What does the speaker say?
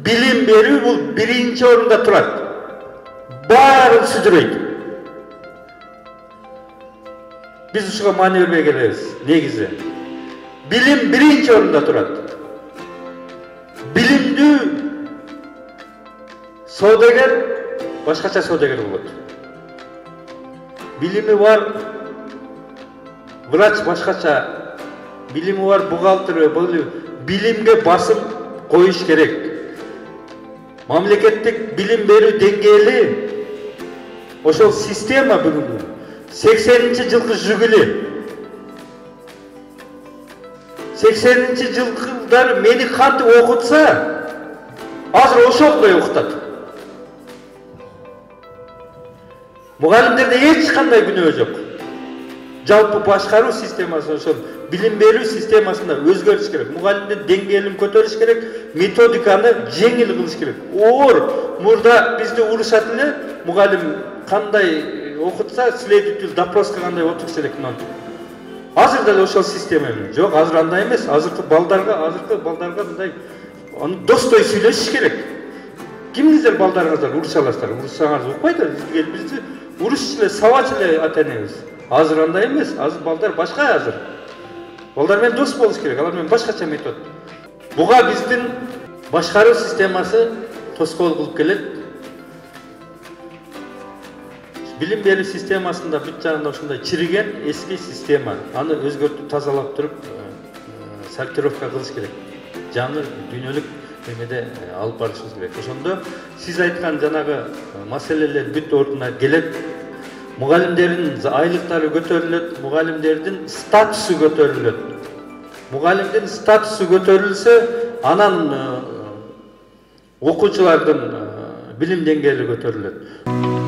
Bilim berүү бул биринчи орунда турат. Баарын сүзүрөйт. Биз ушуга маани бербей келебиз. Негизи билим биринчи орунда турат. Билимдүү саудагер башкача саудагер болот. Билими бар врач башкача, билими бар бухгалтер, билимге басым коюш керек. Мамлекеттик билим берүү деңгээли ошол система бүгүн 80-жылкы жүгүлү. 80-жылдары мени кантип окутса, азыр ошондой окутат. Мугалимдерде эч кандай күнөө жок. Жалпы башкаруу системасы ошол билим берүү системасында өзгөрүш керек. Мугалимдин деңгээлин көтөрүш керек, методиканы жеңил кылыш керек. Оор мурда бизди урушат эле, мугалим кандай окутса, следователь допроска кандай отурса элек мынтип. Азыр деле ошол система жок, азыр андай эмес. Азыркы балдарга мындай аны достой сүйлөшүш керек. Кимиңиздер балдарыңыздар урушаларсыздар, урушсаңар укпайдыр. Бизди уруш эле, сабач эле ата-энебиз. Азыр андай эмес, азыр балдар башка азыр. Балдар менен дос болуш керек, алар менен башкача метод. Буга биздин башкаруу системасы тоскоол кылып келет. Билим берүү системасында бүт жагында ушундай чириген эски система. Аны өзгөртүп, тазалап туруп, сортировка кылыш керек. Жаңы дүйнөлүк эмеде алып барышыбыз керек. Ошондо сиз айткан жанагы маселелер бүт ордуна келет. Мугалимдердин айлыктары көтөрүлөт, мугалимдердин статусу көтөрүлөт. Мугалимдин статусу көтөрүлсө, анан окуучулардын билим деңгээли көтөрүлөт.